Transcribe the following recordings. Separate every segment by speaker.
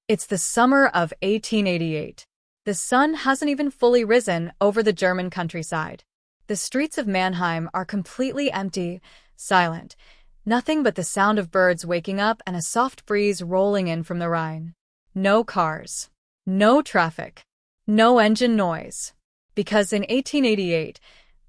Speaker 1: It's the summer of 1888. The sun hasn't even fully risen over the German countryside. The streets of Mannheim are completely empty, silent. Nothing but the sound of birds waking up and a soft breeze rolling in from the Rhine. No cars. No traffic. No engine noise. Because in 1888,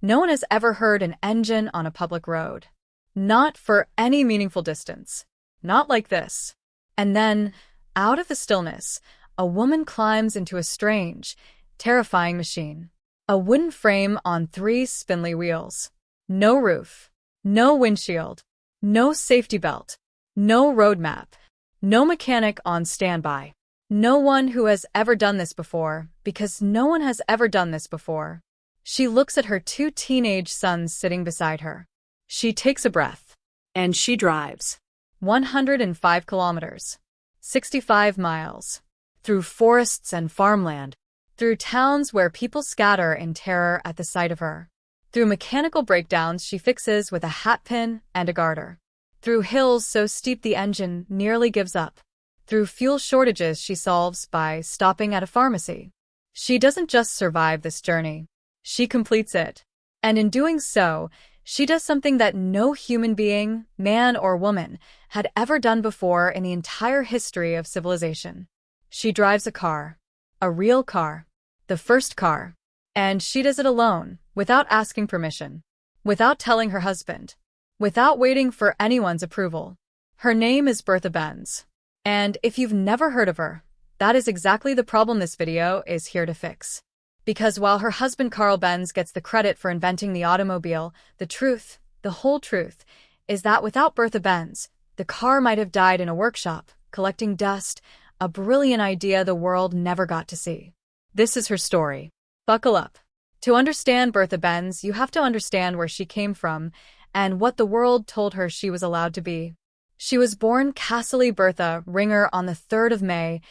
Speaker 1: no one has ever heard an engine on a public road. Not for any meaningful distance. Not like this. And then, out of the stillness, a woman climbs into a strange, terrifying machine. A wooden frame on 3 spindly wheels. No roof. No windshield. No safety belt. No road map. No mechanic on standby. No one who has ever done this before, because no one has ever done this before. She looks at her 2 teenage sons sitting beside her. She takes a breath.
Speaker 2: And she drives.
Speaker 1: 105 kilometers. 65 miles. Through forests and farmland. Through towns where people scatter in terror at the sight of her. Through mechanical breakdowns she fixes with a hatpin and a garter. Through hills so steep the engine nearly gives up. Through fuel shortages she solves by stopping at a pharmacy. She doesn't just survive this journey. She completes it. And in doing so, she does something that no human being, man or woman, had ever done before in the entire history of civilization. She drives a car. A real car. The first car. And she does it alone, without asking permission. Without telling her husband. Without waiting for anyone's approval. Her name is Bertha Benz. And if you've never heard of her, that is exactly the problem this video is here to fix. Because while her husband Carl Benz gets the credit for inventing the automobile, the truth, the whole truth, is that without Bertha Benz, the car might have died in a workshop, collecting dust, a brilliant idea the world never got to see. This is her story. Buckle up. To understand Bertha Benz, you have to understand where she came from and what the world told her she was allowed to be. She was born Kasseli Bertha Ringer on the 3rd of May,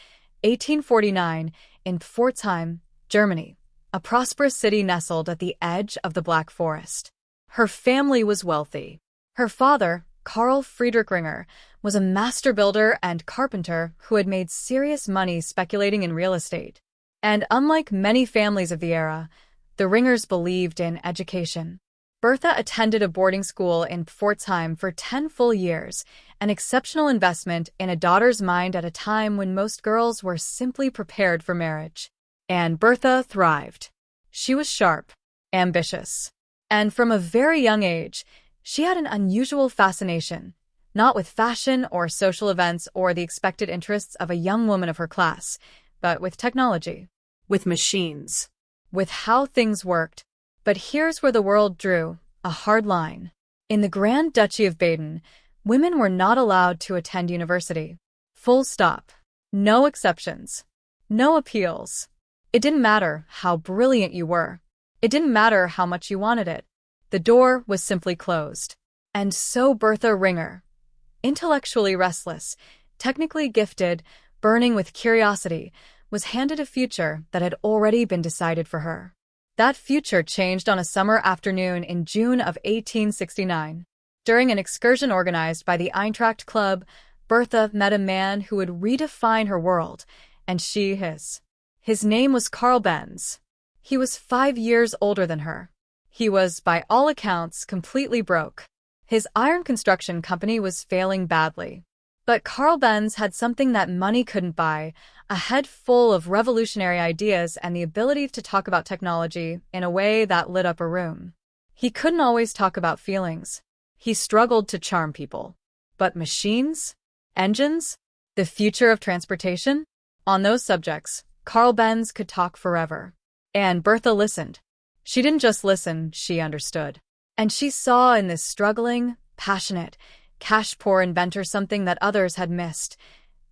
Speaker 1: 1849, in Pforzheim, Germany, a prosperous city nestled at the edge of the Black Forest. Her family was wealthy. Her father, Carl Friedrich Ringer, was a master builder and carpenter who had made serious money speculating in real estate. And unlike many families of the era, the Ringers believed in education. Bertha attended a boarding school in Pforzheim for 10 full years, an exceptional investment in a daughter's mind at a time when most girls were simply prepared for marriage. And Bertha thrived. She was sharp, ambitious, and from a very young age, she had an unusual fascination, not with fashion or social events or the expected interests of a young woman of her class, but with technology.
Speaker 2: With machines.
Speaker 1: With how things worked. But here's where the world drew a hard line. In the Grand Duchy of Baden, women were not allowed to attend university. Full stop. No exceptions. No appeals. It didn't matter how brilliant you were. It didn't matter how much you wanted it. The door was simply closed. And so Bertha Ringer, intellectually restless, technically gifted, burning with curiosity, was handed a future that had already been decided for her. That future changed on a summer afternoon in June of 1869. During an excursion organized by the Eintracht Club, Bertha met a man who would redefine her world, and she his. His name was Carl Benz. He was 5 years older than her. He was, by all accounts, completely broke. His iron construction company was failing badly. But Carl Benz had something that money couldn't buy, a head full of revolutionary ideas and the ability to talk about technology in a way that lit up a room. He couldn't always talk about feelings. He struggled to charm people. But machines? Engines? The future of transportation? On those subjects, Carl Benz could talk forever. And Bertha listened. She didn't just listen, she understood. And she saw in this struggling, passionate, cash-poor inventor something that others had missed.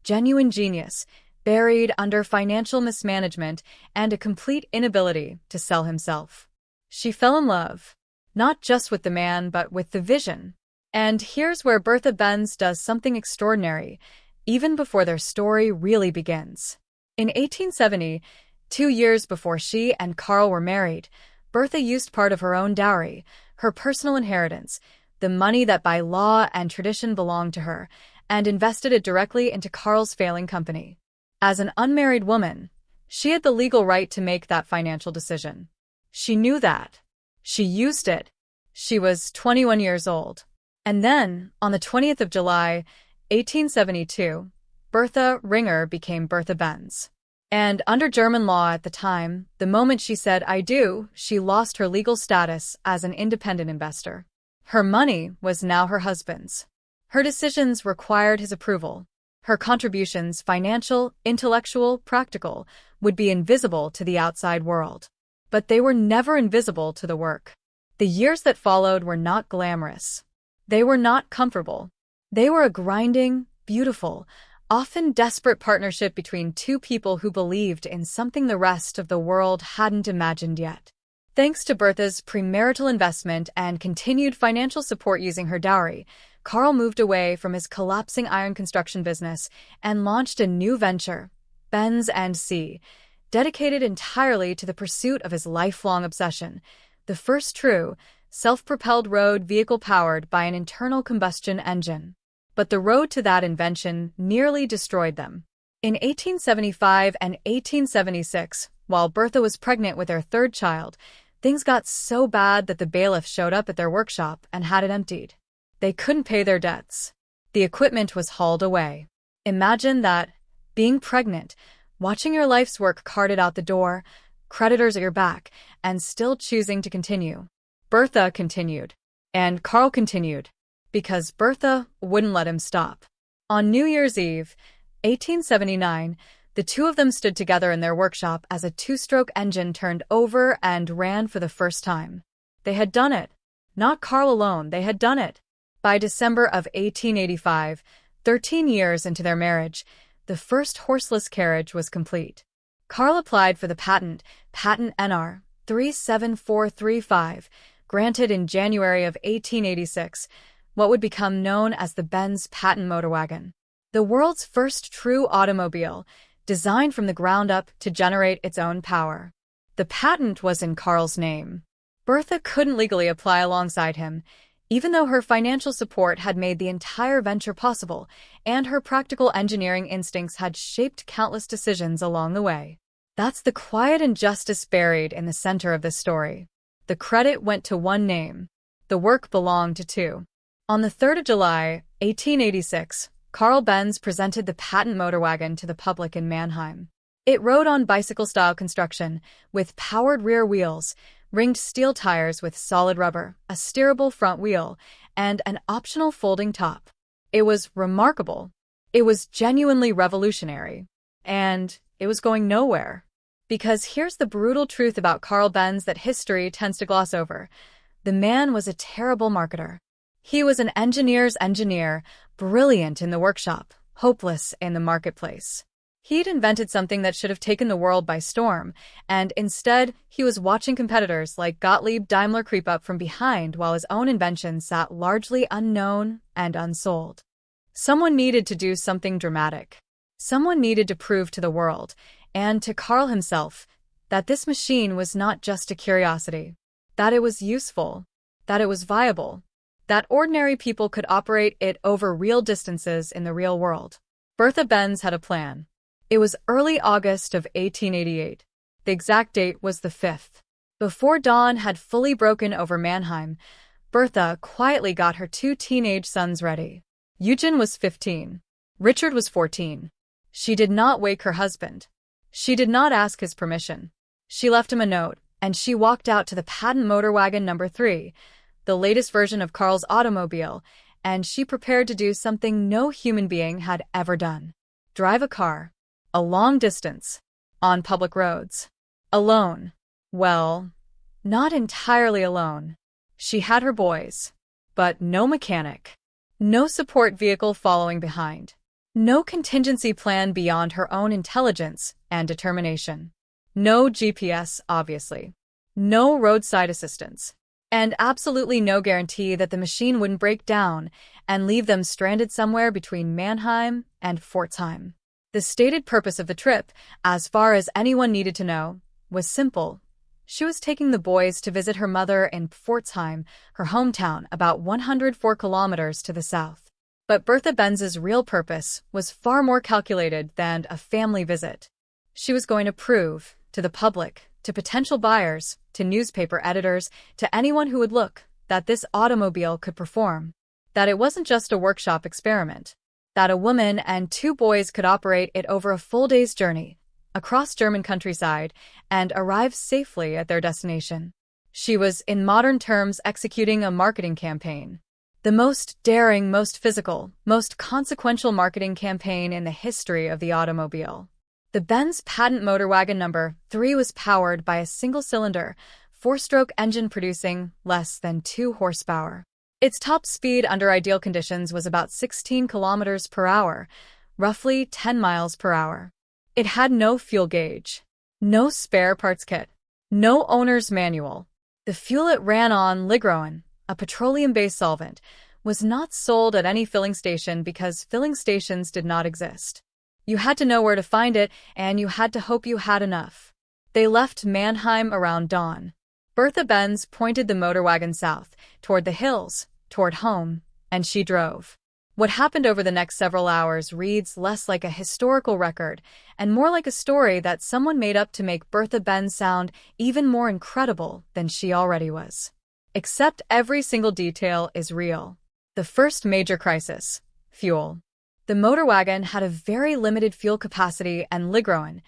Speaker 1: Genuine genius, buried under financial mismanagement and a complete inability to sell himself. She fell in love, not just with the man but with the vision. And here's where Bertha Benz does something extraordinary, even before their story really begins. In 1870, 2 years before she and Carl were married, Bertha used part of her own dowry, her personal inheritance, the money that by law and tradition belonged to her, and invested it directly into Carl's failing company. As an unmarried woman, she had the legal right to make that financial decision. She knew that. She used it. She was 21 years old. And then, on the 20th of July, 1872, Bertha Ringer became Bertha Benz. And under German law at the time, the moment she said "I do," she lost her legal status as an independent investor. Her money was now her husband's. Her decisions required his approval. Her contributions, financial, intellectual, practical, would be invisible to the outside world. But they were never invisible to the work. The years that followed were not glamorous. They were not comfortable. They were a grinding, beautiful, often desperate partnership between two people who believed in something the rest of the world hadn't imagined yet. Thanks to Bertha's premarital investment and continued financial support using her dowry, Carl moved away from his collapsing iron construction business and launched a new venture, Benz & C, dedicated entirely to the pursuit of his lifelong obsession, the first true, self-propelled road vehicle powered by an internal combustion engine. But the road to that invention nearly destroyed them. In 1875 and 1876, while Bertha was pregnant with their third child, things got so bad that the bailiff showed up at their workshop and had it emptied. They couldn't pay their debts. The equipment was hauled away. Imagine that, being pregnant, watching your life's work carted out the door, creditors at your back, and still choosing to continue. Bertha continued. And Carl continued. Because Bertha wouldn't let him stop. On New Year's Eve, 1879, the two of them stood together in their workshop as a two-stroke engine turned over and ran for the first time. They had done it. Not Carl alone, they had done it. By December of 1885, 13 years into their marriage, the first horseless carriage was complete. Carl applied for the patent NR 37435, granted in January of 1886, what would become known as the Benz patent motor wagon. The world's first true automobile, designed from the ground up to generate its own power. The patent was in Carl's name. Bertha couldn't legally apply alongside him, even though her financial support had made the entire venture possible, and her practical engineering instincts had shaped countless decisions along the way. That's the quiet injustice buried in the center of this story. The credit went to one name. The work belonged to two. On the 3rd of July, 1886, Carl Benz presented the patent motor wagon to the public in Mannheim. It rode on bicycle-style construction, with powered rear wheels, ringed steel tires with solid rubber, a steerable front wheel, and an optional folding top. It was remarkable. It was genuinely revolutionary. And it was going nowhere. Because here's the brutal truth about Carl Benz that history tends to gloss over. The man was a terrible marketer. He was an engineer's engineer, brilliant in the workshop, hopeless in the marketplace. He'd invented something that should have taken the world by storm, and instead, he was watching competitors like Gottlieb Daimler creep up from behind while his own invention sat largely unknown and unsold. Someone needed to do something dramatic. Someone needed to prove to the world, and to Carl himself, that this machine was not just a curiosity, that it was useful, that it was viable, that ordinary people could operate it over real distances in the real world. Bertha Benz had a plan. It was early August of 1888. The exact date was the 5th. Before dawn had fully broken over Mannheim, Bertha quietly got her two teenage sons ready. Eugen was 15. Richard was 14. She did not wake her husband. She did not ask his permission. She left him a note, and she walked out to the patent motor wagon number 3, the latest version of Carl's automobile, and she prepared to do something no human being had ever done. Drive a car. A long distance. On public roads. Alone. Well, not entirely alone. She had her boys. But no mechanic. No support vehicle following behind. No contingency plan beyond her own intelligence and determination. No GPS, obviously. No roadside assistance. And absolutely no guarantee that the machine wouldn't break down and leave them stranded somewhere between Mannheim and Pforzheim. The stated purpose of the trip, as far as anyone needed to know, was simple. She was taking the boys to visit her mother in Pforzheim, her hometown about 104 kilometers to the south. But Bertha Benz's real purpose was far more calculated than a family visit. She was going to prove, to the public, to potential buyers, to newspaper editors, to anyone who would look, that this automobile could perform. That it wasn't just a workshop experiment. That a woman and two boys could operate it over a full day's journey, across German countryside, and arrive safely at their destination. She was, in modern terms, executing a marketing campaign. The most daring, most physical, most consequential marketing campaign in the history of the automobile. The Benz patent motor wagon number 3 was powered by a single-cylinder, 4-stroke engine producing less than 2 horsepower. Its top speed under ideal conditions was about 16 kilometers per hour, roughly 10 miles per hour. It had no fuel gauge, no spare parts kit, no owner's manual. The fuel it ran on, ligroen, a petroleum-based solvent, was not sold at any filling station because filling stations did not exist. You had to know where to find it, and you had to hope you had enough. They left Mannheim around dawn. Bertha Benz pointed the motor wagon south, toward the hills, toward home, and she drove. What happened over the next several hours reads less like a historical record and more like a story that someone made up to make Bertha Benz sound even more incredible than she already was. Except every single detail is real. The first major crisis: fuel. The motor wagon had a very limited fuel capacity, and ligroen,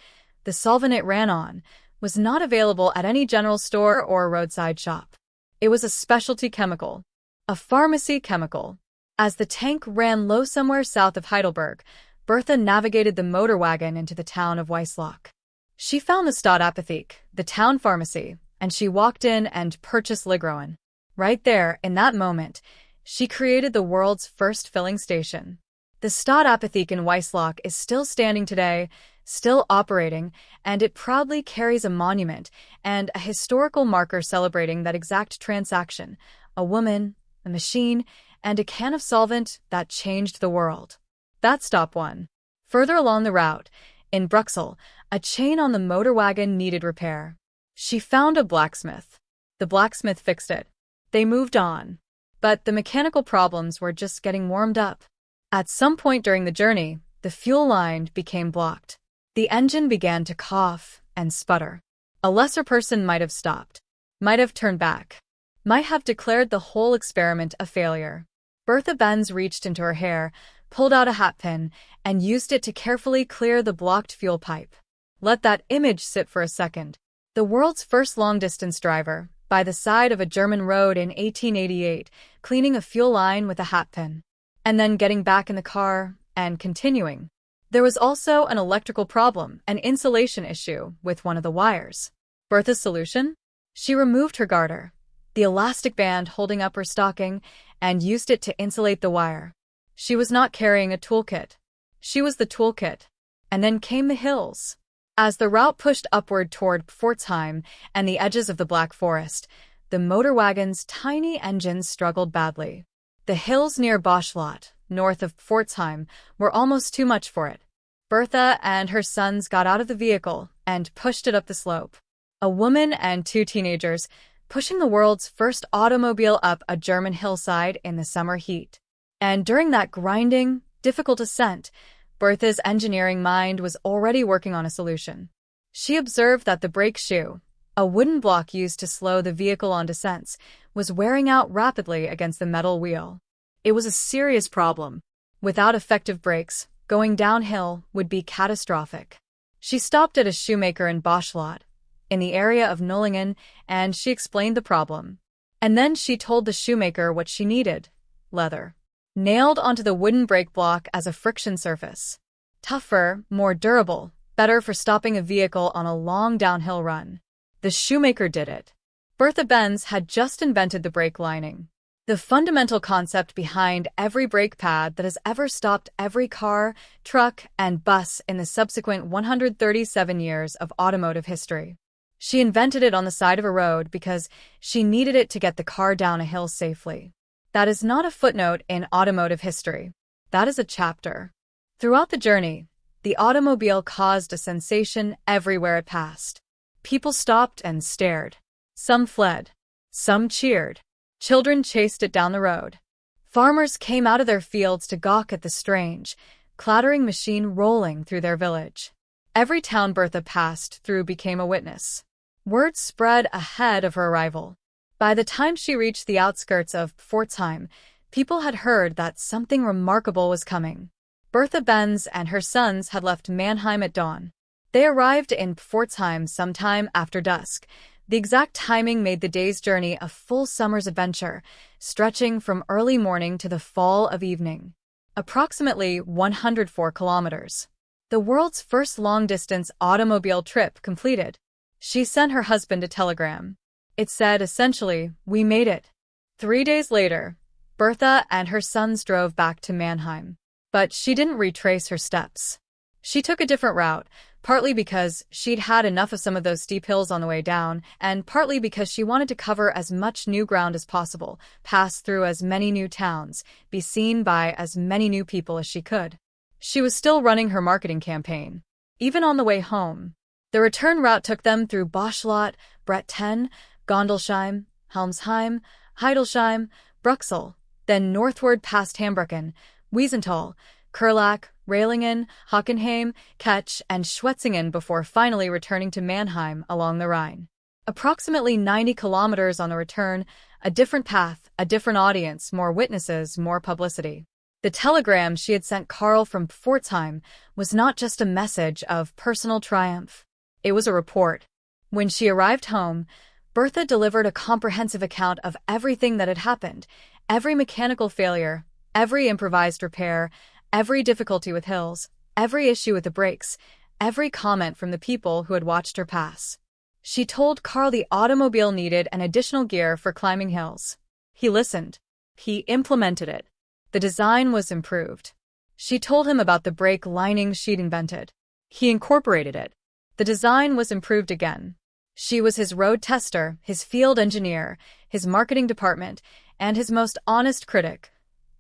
Speaker 1: the solvent it ran on, was not available at any general store or roadside shop. It was a specialty chemical, a pharmacy chemical. As the tank ran low somewhere south of Heidelberg, Bertha navigated the motor wagon into the town of Wiesloch. She found the Stadtapotheke, the town pharmacy, and she walked in and purchased ligroen. Right there, in that moment, she created the world's first filling station. The Stadtapotheke in Wiesloch is still standing today, still operating, and it proudly carries a monument and a historical marker celebrating that exact transaction: a woman, a machine, and a can of solvent that changed the world. That's stop one. Further along the route, in Bruxelles, a chain on the motor wagon needed repair. She found a blacksmith. The blacksmith fixed it. They moved on. But the mechanical problems were just getting warmed up. At some point during the journey, the fuel line became blocked. The engine began to cough and sputter. A lesser person might have stopped, might have turned back, might have declared the whole experiment a failure. Bertha Benz reached into her hair, pulled out a hatpin, and used it to carefully clear the blocked fuel pipe. Let that image sit for a second. The world's first long-distance driver, by the side of a German road in 1888, cleaning a fuel line with a hatpin, and then getting back in the car and continuing. There was also an electrical problem, an insulation issue with one of the wires. Bertha's solution? She removed her garter, the elastic band holding up her stocking, and used it to insulate the wire. She was not carrying a toolkit. She was the toolkit. And then came the hills. As the route pushed upward toward Pforzheim and the edges of the Black Forest, the motor wagon's tiny engines struggled badly. The hills near Boschlot, north of Pforzheim, were almost too much for it. Bertha and her sons got out of the vehicle and pushed it up the slope. A woman and 2 teenagers, pushing the world's first automobile up a German hillside in the summer heat. And during that grinding, difficult ascent, Bertha's engineering mind was already working on a solution. She observed that the brake shoe, a wooden block used to slow the vehicle on descents, was wearing out rapidly against the metal wheel. It was a serious problem. Without effective brakes, going downhill would be catastrophic. She stopped at a shoemaker in Boschlot, in the area of Nullingen, and she explained the problem. And then she told the shoemaker what she needed: leather, nailed onto the wooden brake block as a friction surface. Tougher, more durable, better for stopping a vehicle on a long downhill run. The shoemaker did it. Bertha Benz had just invented the brake lining, the fundamental concept behind every brake pad that has ever stopped every car, truck, and bus in the subsequent 137 years of automotive history. She invented it on the side of a road because she needed it to get the car down a hill safely. That is not a footnote in automotive history. That is a chapter. Throughout the journey, the automobile caused a sensation everywhere it passed. People stopped and stared. Some fled. Some cheered. Children chased it down the road. Farmers came out of their fields to gawk at the strange, clattering machine rolling through their village. Every town Bertha passed through became a witness. Word spread ahead of her arrival. By the time she reached the outskirts of Pforzheim, people had heard that something remarkable was coming. Bertha Benz and her sons had left Mannheim at dawn. They arrived in Pforzheim sometime after dusk. The exact timing made the day's journey a full summer's adventure, stretching from early morning to the fall of evening. Approximately 104 kilometers. The world's first long-distance automobile trip completed. She sent her husband a telegram. It said essentially, "We made it." 3 days later, Bertha and her sons drove back to Mannheim. But she didn't retrace her steps. She took a different route, partly because she'd had enough of some of those steep hills on the way down, and partly because she wanted to cover as much new ground as possible, pass through as many new towns, be seen by as many new people as she could. She was still running her marketing campaign. Even on the way home, the return route took them through Boschlot, Bretten, Gondelsheim, Helmsheim, Heidelsheim, Bruxelles, then northward past Hambrucken, Wiesenthal, Kurlach, Railingen, Hockenheim, Ketsch, and Schwetzingen before finally returning to Mannheim along the Rhine. Approximately 90 kilometers on the return, a different path, a different audience, more witnesses, more publicity. The telegram she had sent Carl from Pforzheim was not just a message of personal triumph. It was a report. When she arrived home, Bertha delivered a comprehensive account of everything that had happened, every mechanical failure, every improvised repair, every difficulty with hills, every issue with the brakes, every comment from the people who had watched her pass. She told Carl the automobile needed an additional gear for climbing hills. He listened. He implemented it. The design was improved. She told him about the brake lining she'd invented. He incorporated it. The design was improved again. She was his road tester, his field engineer, his marketing department, and his most honest critic,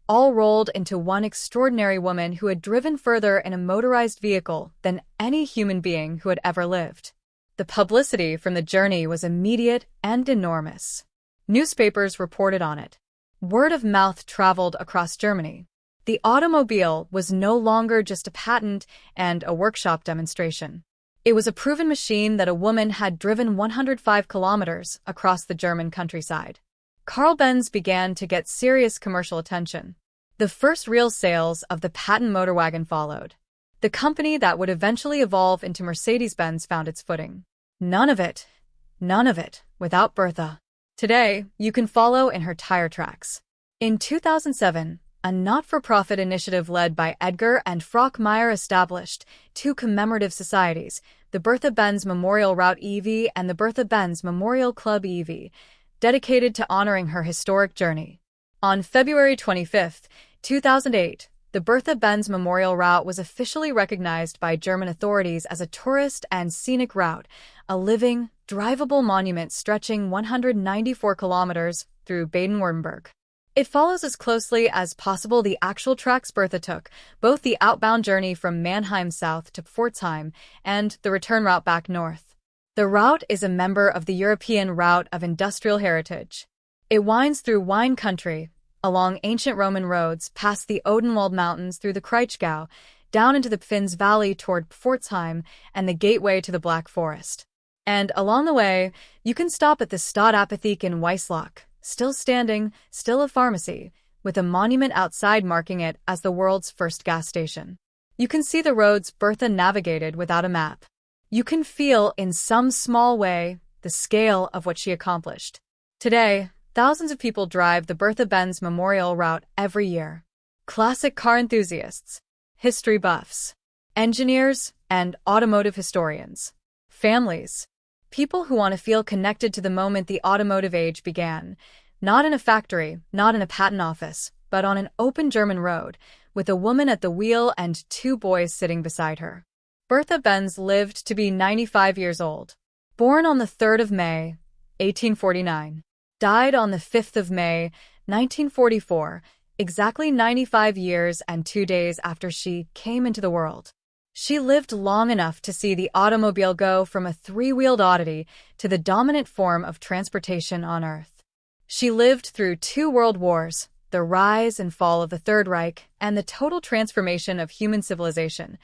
Speaker 1: all rolled into one extraordinary woman who had driven further in a motorized vehicle than any human being who had ever lived. The publicity from the journey was immediate and enormous. Newspapers reported on it. Word of mouth traveled across Germany. The automobile was no longer just a patent and a workshop demonstration. It was a proven machine that a woman had driven 105 kilometers across the German countryside. Carl Benz began to get serious commercial attention. The first real sales of the patent motorwagen followed. The company that would eventually evolve into Mercedes-Benz found its footing. None of it, without Bertha. Today, you can follow in her tire tracks. In 2007, a not-for-profit initiative led by Edgar and Frank Meyer established two commemorative societies, the Bertha Benz Memorial Route e.V. and the Bertha Benz Memorial Club e.V., dedicated to honoring her historic journey. On February 25, 2008, the Bertha Benz Memorial Route was officially recognized by German authorities as a tourist and scenic route, a living, drivable monument stretching 194 kilometers through Baden-Württemberg. It follows as closely as possible the actual tracks Bertha took, both the outbound journey from Mannheim south to Pforzheim and the return route back north. The route is a member of the European Route of Industrial Heritage. It winds through wine country, along ancient Roman roads, past the Odenwald Mountains through the Kraichgau, down into the Pfins Valley toward Pforzheim and the gateway to the Black Forest. And along the way, you can stop at the Stadtapotheke in Weislach, still standing, still a pharmacy, with a monument outside marking it as the world's first gas station. You can see the roads Bertha navigated without a map. You can feel, in some small way, the scale of what she accomplished. Today, thousands of people drive the Bertha Benz Memorial Route every year. Classic car enthusiasts, history buffs, engineers, and automotive historians. Families. People who want to feel connected to the moment the automotive age began. Not in a factory, not in a patent office, but on an open German road, with a woman at the wheel and two boys sitting beside her. Bertha Benz lived to be 95 years old. Born on the 3rd of May, 1849. Died on the 5th of May, 1944, exactly 95 years and 2 days after she came into the world. She lived long enough to see the automobile go from a three-wheeled oddity to the dominant form of transportation on Earth. She lived through 2 world wars, the rise and fall of the Third Reich, and the total transformation of human civilization,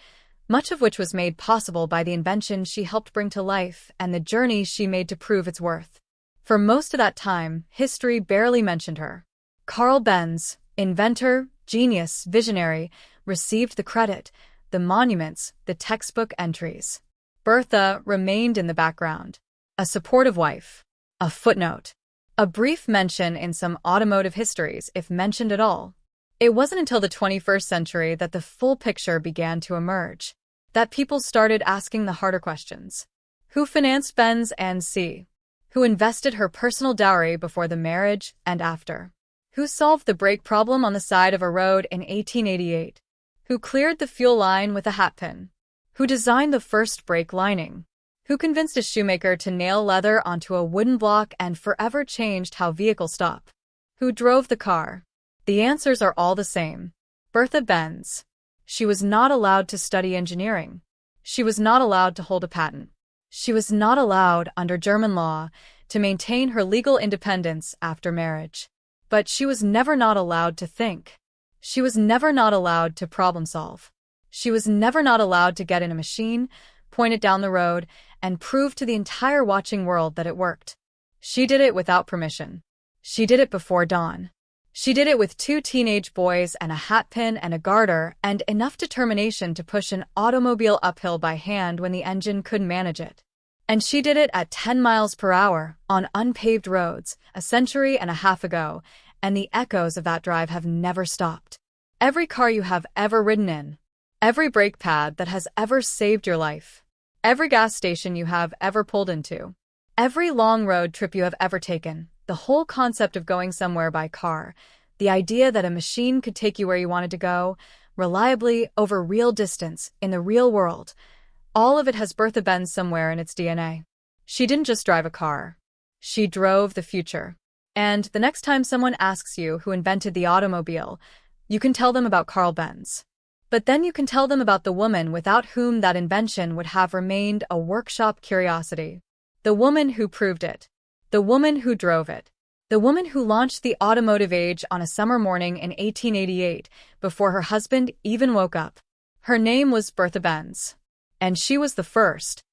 Speaker 1: much of which was made possible by the invention she helped bring to life and the journey she made to prove its worth. For most of that time, history barely mentioned her. Carl Benz, inventor, genius, visionary, received the credit, the monuments, the textbook entries. Bertha remained in the background, a supportive wife, a footnote, a brief mention in some automotive histories, if mentioned at all. It wasn't until the 21st century that the full picture began to emerge, that people started asking the harder questions. Who financed Benz and C? Who invested her personal dowry before the marriage and after? Who solved the brake problem on the side of a road in 1888? Who cleared the fuel line with a hatpin? Who designed the first brake lining? Who convinced a shoemaker to nail leather onto a wooden block and forever changed how vehicles stop? Who drove the car? The answers are all the same. Bertha Benz. She was not allowed to study engineering. She was not allowed to hold a patent. She was not allowed, under German law, to maintain her legal independence after marriage. But she was never not allowed to think. She was never not allowed to problem solve. She was never not allowed to get in a machine, point it down the road, and prove to the entire watching world that it worked. She did it without permission. She did it before dawn. She did it with 2 teenage boys and a hatpin and a garter and enough determination to push an automobile uphill by hand when the engine couldn't manage it. And she did it at 10 miles per hour on unpaved roads a century and a half ago, and the echoes of that drive have never stopped. Every car you have ever ridden in, every brake pad that has ever saved your life, every gas station you have ever pulled into, every long road trip you have ever taken, the whole concept of going somewhere by car, the idea that a machine could take you where you wanted to go, reliably over real distance in the real world, all of it has Bertha Benz somewhere in its DNA. She didn't just drive a car. She drove the future. And the next time someone asks you who invented the automobile, you can tell them about Carl Benz. But then you can tell them about the woman without whom that invention would have remained a workshop curiosity. The woman who proved it. The woman who drove it. The woman who launched the automotive age on a summer morning in 1888 before her husband even woke up. Her name was Bertha Benz. And she was the first.